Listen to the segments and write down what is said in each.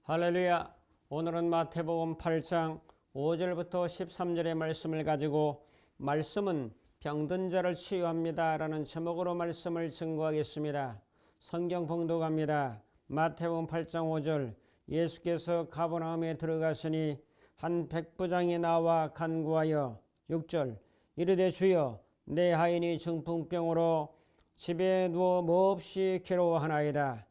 할렐루야. 오늘은 마태복음 8장 5절부터 13절의 말씀을 가지고 말씀은 병든 자를 치유합니다 라는 제목으로 말씀을 증거하겠습니다. 성경 봉독합니다. 마태복음 8장 5절 예수께서 가버나움에 들어가시니 한 백부장이 나와 간구하여 6절 이르되 주여 내 하인이 중풍병으로 집에 누워 몹시 괴로워하나이다.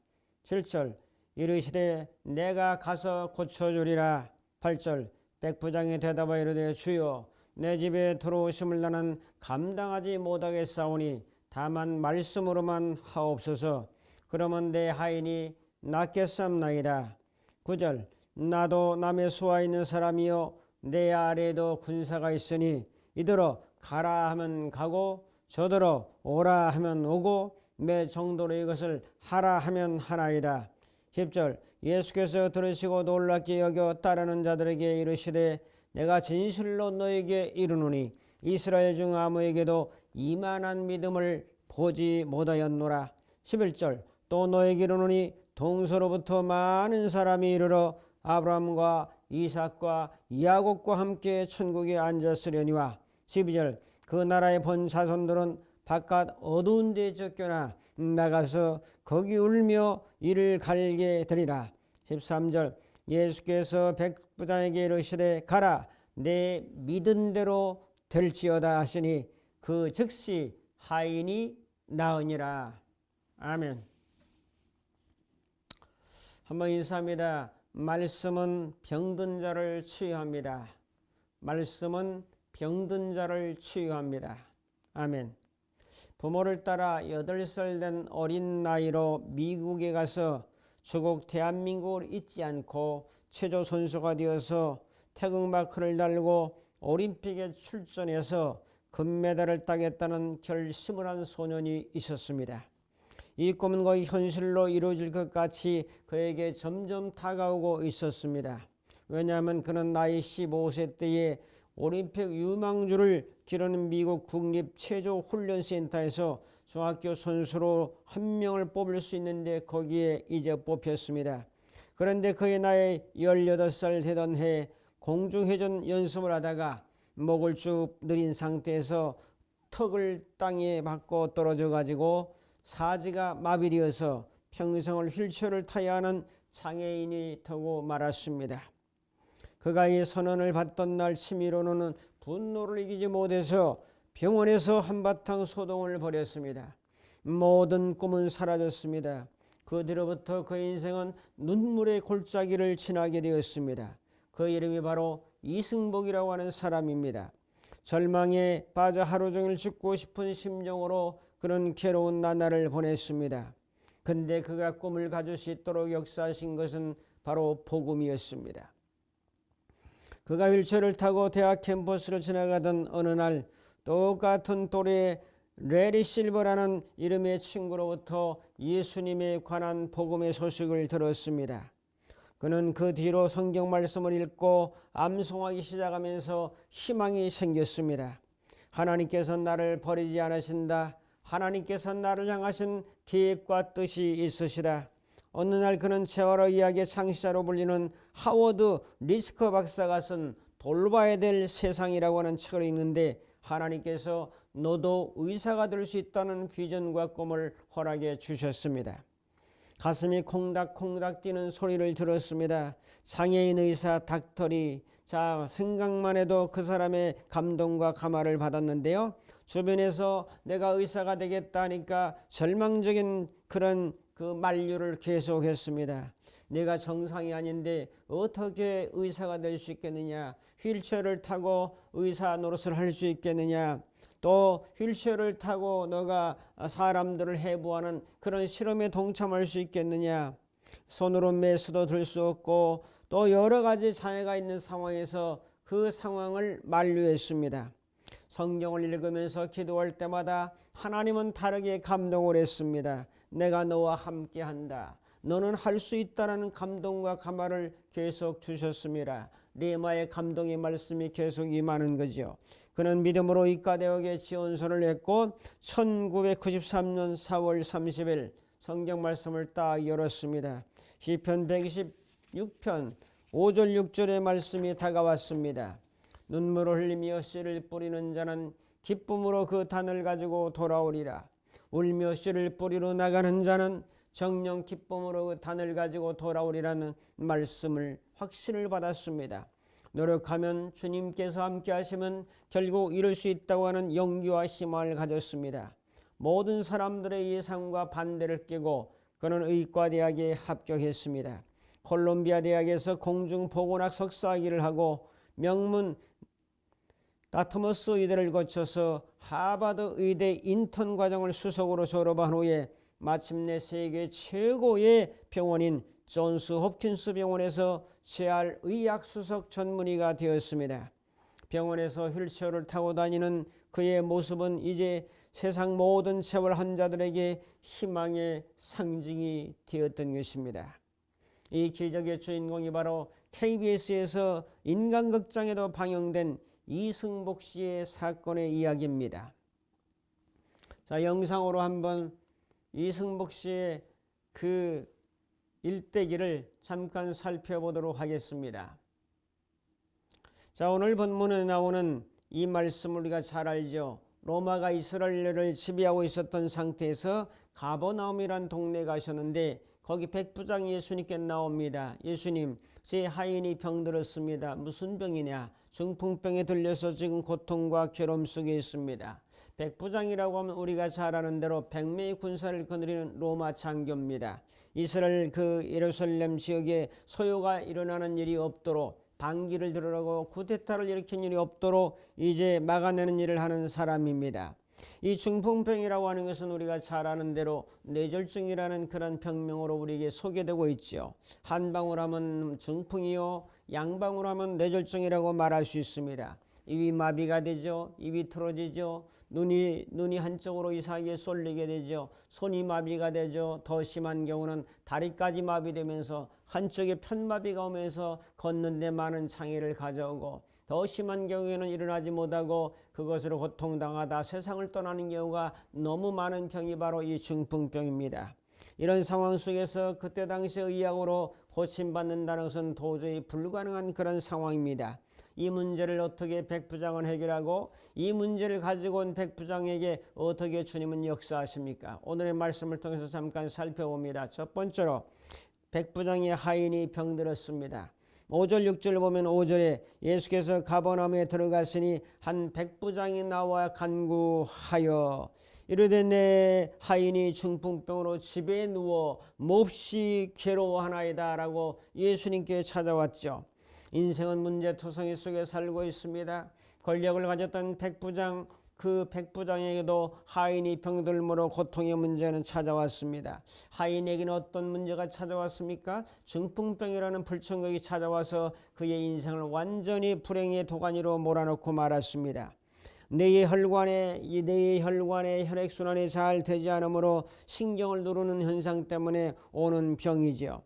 7절 이르시되 내가 가서 고쳐주리라. 8절 백부장이 대답하여 이르되 주여 내 집에 들어오심을 나는 감당하지 못하겠사오니 다만 말씀으로만 하옵소서. 그러면 내 하인이 낫겠사옵나이다. 9절 나도 남의 수하 있는 사람이요 내 아래에도 군사가 있으니 이더러 가라 하면 가고 저더러 오라 하면 오고 매 정도로 이것을 하라 하면 하나이다. 10절 예수께서 들으시고 놀랍게 여겨 따르는 자들에게 이르시되 내가 진실로 너에게 이르노니 이스라엘 중 아무에게도 이만한 믿음을 보지 못하였노라. 11절 또 너에게 이르노니 동서로부터 많은 사람이 이르러 아브라함과 이삭과 야곱과 함께 천국에 앉았으려니와. 12절 그 나라의 본 자손들은 바깥 어두운 데 쫓겨나 나가서 거기 울며 이를 갈게 되리라. 13절 예수께서 백부장에게 이르시되 가라 내 믿은 대로 될지어다 하시니 그 즉시 하인이 나으니라. 아멘. 한번 인사합니다. 말씀은 병든 자를 치유합니다. 말씀은 병든 자를 치유합니다. 아멘. 부모를 따라 8살 된 어린 나이로 미국에 가서 조국 대한민국을 잊지 않고 체조 선수가 되어서 태극마크를 달고 올림픽에 출전해서 금메달을 따겠다는 결심을 한 소년이 있었습니다. 이 꿈은 거의 현실로 이루어질 것 같이 그에게 점점 다가오고 있었습니다. 왜냐하면 그는 나이 15세 때에 올림픽 유망주를 기르는 미국 국립체조훈련센터에서 중학교 선수로 한 명을 뽑을 수 있는데 거기에 이제 뽑혔습니다. 그런데 그의 나이 18살 되던 해 공중회전 연습을 하다가 목을 쭉 늘린 상태에서 턱을 땅에 박고 떨어져 가지고 사지가 마비되어서 평생을 휠체어를 타야 하는 장애인이 되고 말았습니다. 그가 이 선언을 받던 날 치밀어오는 분노를 이기지 못해서 병원에서 한바탕 소동을 벌였습니다. 모든 꿈은 사라졌습니다. 그 뒤로부터 그의 인생은 눈물의 골짜기를 지나게 되었습니다. 그 이름이 바로 이승복이라고 하는 사람입니다. 절망에 빠져 하루 종일 죽고 싶은 심정으로 그런 괴로운 나날을 보냈습니다. 근데 그가 꿈을 가질 수 있도록 역사하신 것은 바로 복음이었습니다. 그가 휠체어를 타고 대학 캠퍼스를 지나가던 어느 날 똑같은 또래의 레리 실버라는 이름의 친구로부터 예수님에 관한 복음의 소식을 들었습니다. 그는 그 뒤로 성경 말씀을 읽고 암송하기 시작하면서 희망이 생겼습니다. 하나님께서 나를 버리지 않으신다. 하나님께서 나를 향하신 계획과 뜻이 있으시다. 어느 날 그는 재활의 의학의 창시자로 불리는 하워드 리스커 박사가 쓴 돌봐야 될 세상이라고 하는 책을 읽는데 하나님께서 너도 의사가 될 수 있다는 비전과 꿈을 허락해 주셨습니다. 가슴이 콩닥콩닥 뛰는 소리를 들었습니다. 장애인 의사 닥터리. 자, 생각만 해도 그 사람의 감동과 감화를 받았는데요. 주변에서 내가 의사가 되겠다 하니까 절망적인 그런 그 만류를 계속했습니다. 내가 정상이 아닌데 어떻게 의사가 될 수 있겠느냐. 휠체어를 타고 의사 노릇을 할 수 있겠느냐. 또 휠체어를 타고 너가 사람들을 해부하는 그런 실험에 동참할 수 있겠느냐. 손으로 메스도 들 수 없고 또 여러 가지 장애가 있는 상황에서 그 상황을 만류했습니다. 성경을 읽으면서 기도할 때마다 하나님은 다르게 감동을 했습니다. 내가 너와 함께한다. 너는 할 수 있다라는 감동과 감화를 계속 주셨습니다. 레마의 감동의 말씀이 계속 임하는 거죠. 그는 믿음으로 이과대학에 지원서를 냈고 1993년 4월 30일 성경 말씀을 딱 열었습니다. 시편 120 6편 5절 6절의 말씀이 다가왔습니다. 눈물을 흘리며 씨를 뿌리는 자는 기쁨으로 그 단을 가지고 돌아오리라. 울며 씨를 뿌리러 나가는 자는 정녕 기쁨으로 그 단을 가지고 돌아오리라는 말씀을 확신을 받았습니다. 노력하면 주님께서 함께 하시면 결국 이룰 수 있다고 하는 용기와 희망을 가졌습니다. 모든 사람들의 예상과 반대를 깨고 그는 의과대학에 합격했습니다. 콜롬비아 대학에서 공중보건학 석사학위를 하고 명문 다트머스 의대를 거쳐서 하버드 의대 인턴 과정을 수석으로 졸업한 후에 마침내 세계 최고의 병원인 존스 홉킨스 병원에서 재활의학 수석 전문의가 되었습니다. 병원에서 휠체어를 타고 다니는 그의 모습은 이제 세상 모든 재활 환자들에게 희망의 상징이 되었던 것입니다. 이 기적의 주인공이 바로 KBS에서 인간극장에도 방영된 이승복 씨의 사건의 이야기입니다. 자, 영상으로 한번 이승복 씨의 그 일대기를 잠깐 살펴보도록 하겠습니다. 자, 오늘 본문에 나오는 이 말씀을 우리가 잘 알죠. 로마가 이스라엘을 지배하고 있었던 상태에서 가버나움이란 동네에 가셨는데 거기 백부장이 예수님께 나옵니다. 예수님, 제 하인이 병들었습니다. 무슨 병이냐? 중풍병에 들려서 지금 고통과 괴로움 속에 있습니다. 백부장이라고 하면 우리가 잘 아는 대로 100명의 군사를 거느리는 로마 장교입니다. 이스라엘 그 예루살렘 지역에 소요가 일어나는 일이 없도록 반기를 들으라고 쿠데타를 일으킨 일이 없도록 이제 막아내는 일을 하는 사람입니다. 이 중풍병이라고 하는 것은 우리가 잘 아는 대로 뇌졸중이라는 그런 병명으로 우리에게 소개되고 있죠. 한 방울 하면 중풍이요, 양방울 하면 뇌졸중이라고 말할 수 있습니다. 입이 마비가 되죠. 입이 틀어지죠. 눈이 한쪽으로 이상하게 쏠리게 되죠. 손이 마비가 되죠. 더 심한 경우는 다리까지 마비되면서 한쪽에 편마비가 오면서 걷는데 많은 장애를 가져오고 더 심한 경우에는 일어나지 못하고 그것으로 고통당하다 세상을 떠나는 경우가 너무 많은 병이 바로 이 중풍병입니다. 이런 상황 속에서 그때 당시 의학으로 고침받는다는 것은 도저히 불가능한 그런 상황입니다. 이 문제를 어떻게 백부장은 해결하고 이 문제를 가지고 온 백부장에게 어떻게 주님은 역사하십니까? 오늘의 말씀을 통해서 잠깐 살펴봅니다. 첫 번째로 백부장의 하인이 병들었습니다. 5절 6절 보면 5절에 예수께서 가버나움에 들어가시니 한 백부장이 나와 간구하여 이르되 내 하인이 중풍병으로 집에 누워 몹시 괴로워하나이다 라고 예수님께 찾아왔죠. 인생은 문제투성이 속에 살고 있습니다. 권력을 가졌던 백부장, 그 백부장에게도 하인이 병들므로 고통의 문제는 찾아왔습니다. 하인에게는 어떤 문제가 찾아왔습니까? 중풍병이라는 불청객이 찾아와서 그의 인생을 완전히 불행의 도가니로 몰아넣고 말았습니다. 뇌의 혈관에 혈액순환이 잘 되지 않으므로 신경을 누르는 현상 때문에 오는 병이죠.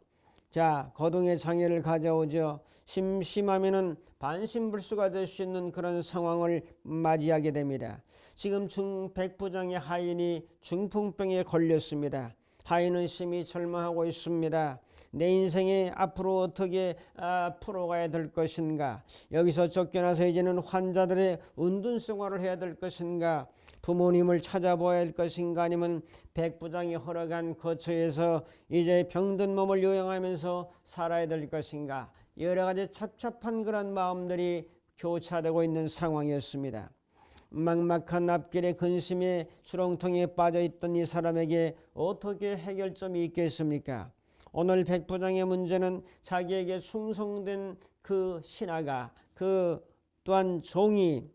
자, 거동의 장애를 가져오죠. 심하면은 반신불수가 될 수 있는 그런 상황을 맞이하게 됩니다. 지금 백부장의 하인이 중풍병에 걸렸습니다. 하인은 심히 절망하고 있습니다. 내 인생에 앞으로 어떻게 풀어가야 될 것인가? 여기서 쫓겨나서 이제는 환자들의 운둔생활을 해야 될 것인가? 부모님을 찾아보아야 할 것인가? 아니면 백부장이 허락한 거처에서 이제 병든 몸을 요양하면서 살아야 될 것인가? 여러 가지 착잡한 그런 마음들이 교차되고 있는 상황이었습니다. 막막한 앞길의 근심의 수렁통에 빠져있던 이 사람에게 어떻게 해결점이 있겠습니까? 오늘 백부장의 문제는 자기에게 충성된 그 신하가, 그 또한 종이,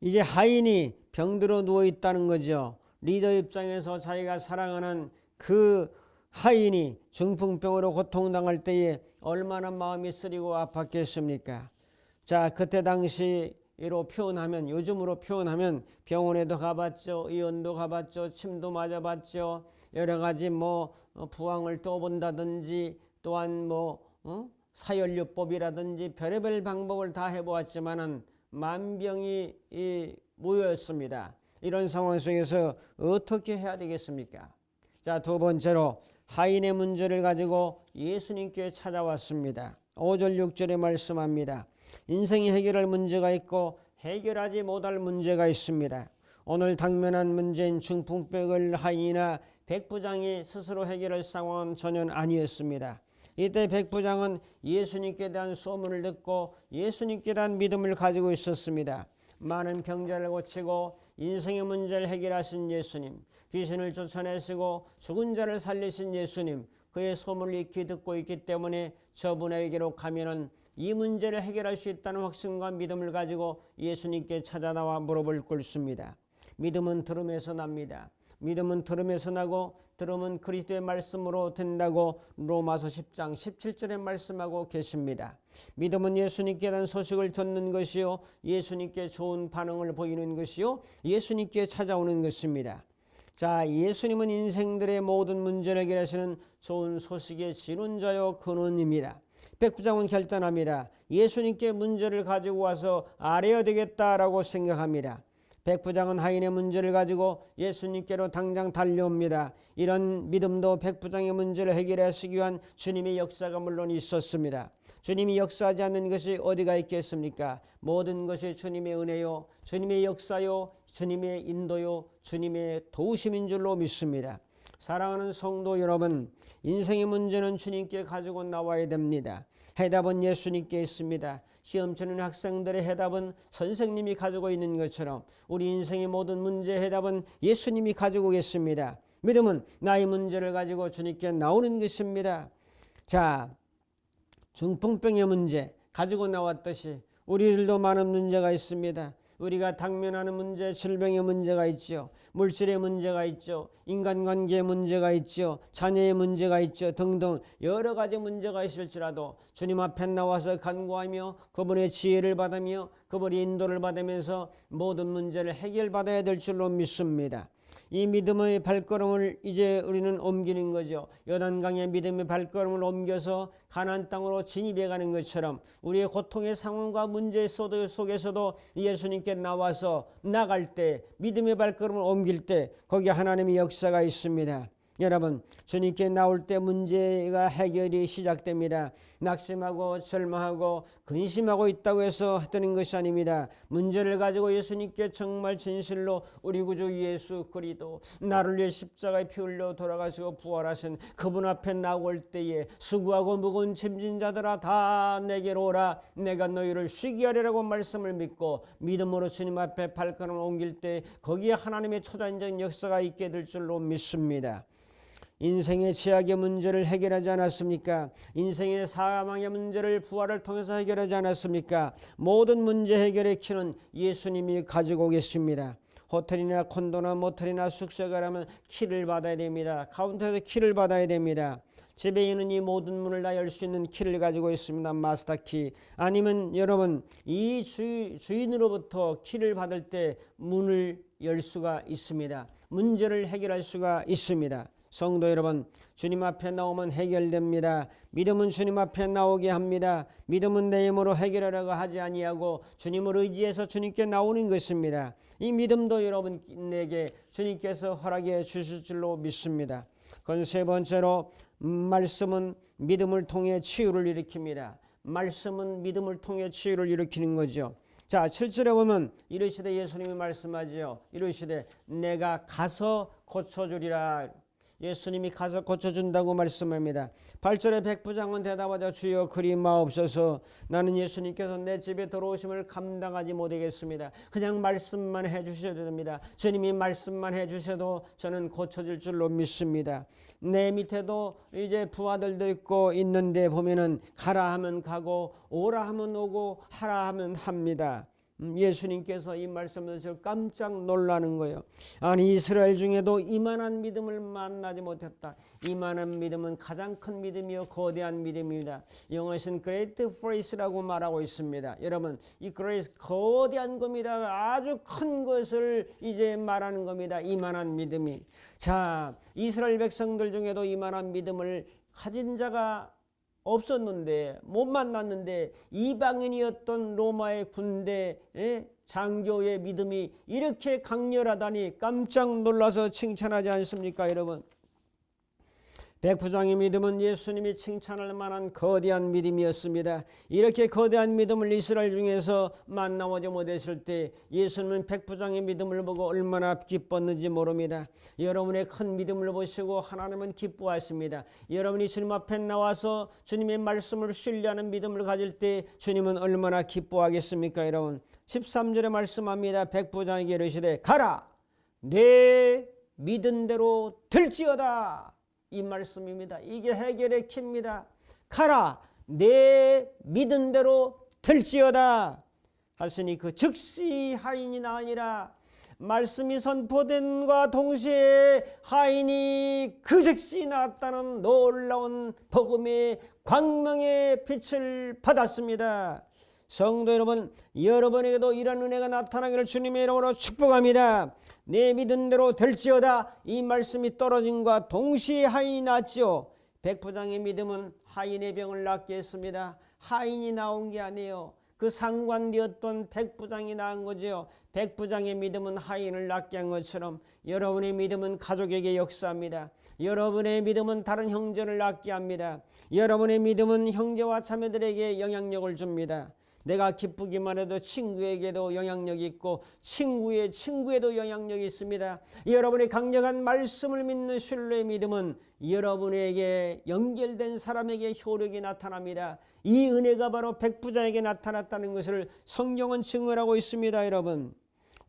이제 하인이 병들어 누워 있다는 거죠. 리더 입장에서 자기가 사랑하는 그 하인이 중풍병으로 고통당할 때에 얼마나 마음이 쓰리고 아팠겠습니까? 자, 그때 당시로 표현하면, 요즘으로 표현하면 병원에도 가봤죠. 의원도 가봤죠. 침도 맞아봤죠. 여러 가지 부항을 떠본다든지 또한 사연료법이라든지 별의별 방법을 다 해보았지만은 만병이 모였습니다. 이런 상황 속에서 어떻게 해야 되겠습니까? 자, 두 번째로 하인의 문제를 가지고 예수님께 찾아왔습니다. 5절 6절에 말씀합니다. 인생이 해결할 문제가 있고 해결하지 못할 문제가 있습니다. 오늘 당면한 문제인 중풍병을 하인이나 백부장이 스스로 해결할 상황은 전혀 아니었습니다. 이때 백부장은 예수님께 대한 소문을 듣고 예수님께 대한 믿음을 가지고 있었습니다. 많은 병자를 고치고 인생의 문제를 해결하신 예수님, 귀신을 쫓아내시고 죽은 자를 살리신 예수님, 그의 소문을 익히 듣고 있기 때문에 저분에게로 가면은 이 문제를 해결할 수 있다는 확신과 믿음을 가지고 예수님께 찾아나와 무릎을 꿇습니다. 믿음은 들음에서 납니다. 믿음은 들음에서 나고 들음은 그리스도의 말씀으로 된다고 로마서 10장 17절에 말씀하고 계십니다. 믿음은 예수님께 대한 소식을 듣는 것이요, 예수님께 좋은 반응을 보이는 것이요, 예수님께 찾아오는 것입니다. 자, 예수님은 인생들의 모든 문제를 해결하시는 좋은 소식의 진원자요 근원입니다. 백부장은 결단합니다. 예수님께 문제를 가지고 와서 알아야 되겠다라고 생각합니다. 백부장은 하인의 문제를 가지고 예수님께로 당장 달려옵니다. 이런 믿음도 백부장의 문제를 해결하시기 위한 주님의 역사가 물론 있었습니다. 주님이 역사하지 않는 것이 어디가 있겠습니까? 모든 것이 주님의 은혜요, 주님의 역사요, 주님의 인도요, 주님의 도우심인 줄로 믿습니다. 사랑하는 성도 여러분, 인생의 문제는 주님께 가지고 나와야 됩니다. 해답은 예수님께 있습니다. 시험 치는 학생들의 해답은 선생님이 가지고 있는 것처럼 우리 인생의 모든 문제의 해답은 예수님이 가지고 계십니다. 믿음은 나의 문제를 가지고 주님께 나오는 것입니다. 자, 중풍병의 문제 가지고 나왔듯이 우리들도 많은 문제가 있습니다. 우리가 당면하는 문제, 질병의 문제가 있죠. 물질의 문제가 있죠. 인간관계의 문제가 있죠. 자녀의 문제가 있죠. 등등 여러 가지 문제가 있을지라도 주님 앞에 나와서 간구하며 그분의 지혜를 받으며 그분의 인도를 받으면서 모든 문제를 해결받아야 될 줄로 믿습니다. 이 믿음의 발걸음을 이제 우리는 옮기는 거죠. 요단강의 믿음의 발걸음을 옮겨서 가나안 땅으로 진입해 가는 것처럼 우리의 고통의 상황과 문제 속에서도 예수님께 나와서 나갈 때, 믿음의 발걸음을 옮길 때 거기 하나님의 역사가 있습니다. 여러분, 주님께 나올 때 문제가 해결이 시작됩니다. 낙심하고 절망하고 근심하고 있다고 해서 되는 것이 아닙니다. 문제를 가지고 예수님께 정말 진실로 우리 구주 예수 그리스도 나를 위해 십자가에 피 흘려 돌아가시고 부활하신 그분 앞에 나올 때에 수고하고 무거운 짐진 자들아 다 내게로 오라, 내가 너희를 쉬게 하리라고 말씀을 믿고 믿음으로 주님 앞에 발걸음을 옮길 때 거기에 하나님의 초자연적 역사가 있게 될 줄로 믿습니다. 인생의 죄악의 문제를 해결하지 않았습니까? 인생의 사망의 문제를 부활을 통해서 해결하지 않았습니까? 모든 문제 해결의 키는 예수님이 가지고 계십니다. 호텔이나 콘도나 모텔이나 숙소에 가면 키를 받아야 됩니다. 카운터에서 키를 받아야 됩니다. 집에 있는 이 모든 문을 다 열 수 있는 키를 가지고 있습니다. 마스터키. 아니면 여러분 이 주인으로부터 키를 받을 때 문을 열 수가 있습니다. 문제를 해결할 수가 있습니다. 성도 여러분, 주님 앞에 나오면 해결됩니다. 믿음은 주님 앞에 나오게 합니다. 믿음은 내 힘으로 해결하려고 하지 아니하고 주님을 의지해서 주님께 나오는 것입니다. 이 믿음도 여러분에게 주님께서 허락해 주실 줄로 믿습니다. 그건 세 번째로 말씀은 믿음을 통해 치유를 일으킵니다. 말씀은 믿음을 통해 치유를 일으키는 거죠. 자, 7절에 보면 이르시되 예수님이 말씀하죠. 이르시되 내가 가서 고쳐주리라. 예수님이 가서 고쳐준다고 말씀합니다. 8절에 백부장은 대답하자 주여 그리 마옵소서. 나는 예수님께서 내 집에 들어오심을 감당하지 못하겠습니다. 그냥 말씀만 해주셔도 됩니다. 주님이 말씀만 해주셔도 저는 고쳐질 줄로 믿습니다. 내 밑에도 이제 부하들도 있고 있는데 보면은 가라 하면 가고 오라 하면 오고 하라 하면 합니다. 예수님께서 이 말씀을 들으셔서 깜짝 놀라는 거예요. 아니 이스라엘 중에도 이만한 믿음을 만나지 못했다. 이만한 믿음은 가장 큰 믿음이요 거대한 믿음입니다. 영어에서는 great faith라고 말하고 있습니다. 여러분 이 grace 거대한 겁니다. 아주 큰 것을 이제 말하는 겁니다. 이만한 믿음이. 자, 이스라엘 백성들 중에도 이만한 믿음을 가진 자가 없었는데 못 만났는데 이방인이었던 로마의 군대 장교의 믿음이 이렇게 강렬하다니 깜짝 놀라서 칭찬하지 않습니까 여러분? 백부장의 믿음은 예수님이 칭찬할 만한 거대한 믿음이었습니다. 이렇게 거대한 믿음을 이스라엘 중에서 만나보지 못했을 때 예수님은 백부장의 믿음을 보고 얼마나 기뻤는지 모릅니다. 여러분의 큰 믿음을 보시고 하나님은 기뻐하십니다. 여러분이 주님 앞에 나와서 주님의 말씀을 신뢰하는 믿음을 가질 때 주님은 얼마나 기뻐하겠습니까? 여러분 13절에 말씀합니다. 백부장에게 이르시되 가라 내 믿은 대로 될지어다. 이 말씀입니다. 이게 해결의 키입니다. 가라 내 믿은 대로 될지어다 하시니 그 즉시 하인이 나으니라. 말씀이 선포된과 동시에 하인이 그 즉시 나았다는 놀라운 복음의 광명의 빛을 받았습니다. 성도 여러분, 여러분에게도 이런 은혜가 나타나기를 주님의 이름으로 축복합니다. 내 믿은 대로 될지어다. 이 말씀이 떨어짐과 동시에 하인이 났지요. 백부장의 믿음은 하인의 병을 낫게 했습니다. 하인이 나온 게 아니에요. 그 상관되었던 백부장이 나은 거죠. 백부장의 믿음은 하인을 낫게 한 것처럼 여러분의 믿음은 가족에게 역사합니다. 여러분의 믿음은 다른 형제를 낫게 합니다. 여러분의 믿음은 형제와 자매들에게 영향력을 줍니다. 내가 기쁘기만 해도 친구에게도 영향력이 있고 친구의 친구에도 영향력이 있습니다. 여러분의 강력한 말씀을 믿는 신뢰의 믿음은 여러분에게 연결된 사람에게 효력이 나타납니다. 이 은혜가 바로 백부장에게 나타났다는 것을 성경은 증언하고 있습니다. 여러분,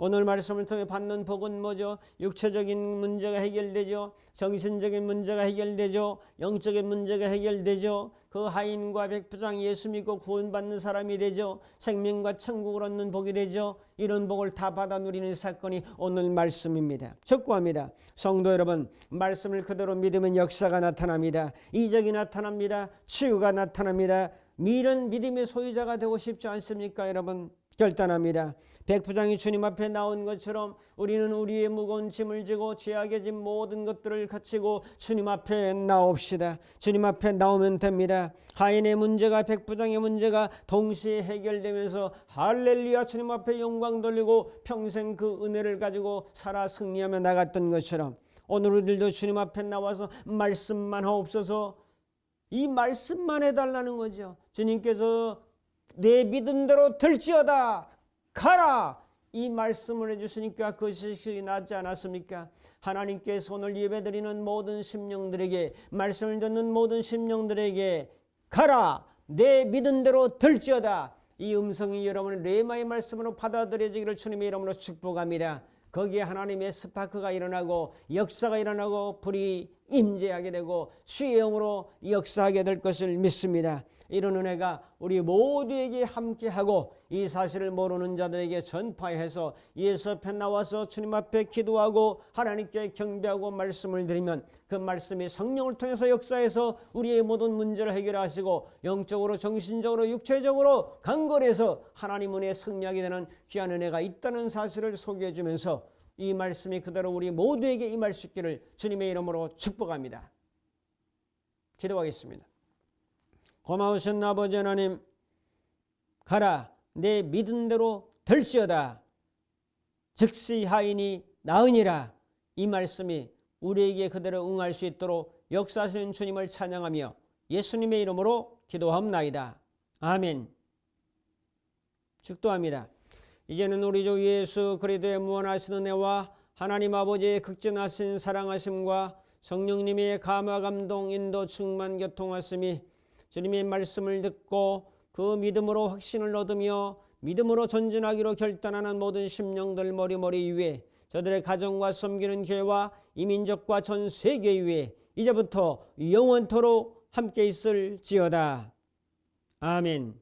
오늘 말씀을 통해 받는 복은 뭐죠? 육체적인 문제가 해결되죠. 정신적인 문제가 해결되죠. 영적인 문제가 해결되죠. 그 하인과 백부장 예수 믿고 구원받는 사람이 되죠. 생명과 천국을 얻는 복이 되죠. 이런 복을 다 받아 누리는 사건이 오늘 말씀입니다. 촉구합니다. 성도 여러분, 말씀을 그대로 믿으면 역사가 나타납니다. 이적이 나타납니다. 치유가 나타납니다. 이런 믿음의 소유자가 되고 싶지 않습니까? 여러분, 결단합니다. 백부장이 주님 앞에 나온 것처럼 우리는 우리의 무거운 짐을 지고 죄악의 짐 모든 것들을 갖추고 주님 앞에 나옵시다. 주님 앞에 나오면 됩니다. 하인의 문제가 백부장의 문제가 동시에 해결되면서 할렐루야 주님 앞에 영광 돌리고 평생 그 은혜를 가지고 살아 승리하며 나갔던 것처럼 오늘 우리들도 주님 앞에 나와서 말씀만 하옵소서. 이 말씀만 해달라는 거죠. 주님께서 내 믿은 대로 될지어다 가라 이 말씀을 해주시니까 그 지식이 나지 않았습니까? 하나님께서 오늘 예배드리는 모든 심령들에게 말씀을 듣는 모든 심령들에게 가라 내 믿은 대로 될지어다 이 음성이 여러분의 레마의 말씀으로 받아들여지기를 주님의 이름으로 축복합니다. 거기에 하나님의 스파크가 일어나고 역사가 일어나고 불이 임재하게 되고 주의 영으로 역사하게 될 것을 믿습니다. 이런 은혜가 우리 모두에게 함께하고 이 사실을 모르는 자들에게 전파해서 예수 앞에 나와서 주님 앞에 기도하고 하나님께 경배하고 말씀을 드리면 그 말씀이 성령을 통해서 역사해서 우리의 모든 문제를 해결하시고 영적으로 정신적으로 육체적으로 강건해서 하나님 은혜에 승리하게 되는 귀한 은혜가 있다는 사실을 소개해 주면서 이 말씀이 그대로 우리 모두에게 임할 수 있기를 주님의 이름으로 축복합니다. 기도하겠습니다. 고마우신 아버지 하나님, 가라 내 믿은 대로 될지어다 즉시 하인이 나으니라 이 말씀이 우리에게 그대로 응할 수 있도록 역사하시는 주님을 찬양하며 예수님의 이름으로 기도하옵나이다. 아멘. 축도합니다. 이제는 우리 주 예수 그리스도의 무한하신 은혜와 하나님 아버지의 극진하신 사랑하심과 성령님의 감화 감동 인도 충만 교통하심이 주님의 말씀을 듣고 그 믿음으로 확신을 얻으며 믿음으로 전진하기로 결단하는 모든 심령들 머리머리 위에 저들의 가정과 섬기는 교회와 이민족과 전 세계 위에 이제부터 영원토록 함께 있을지어다. 아멘.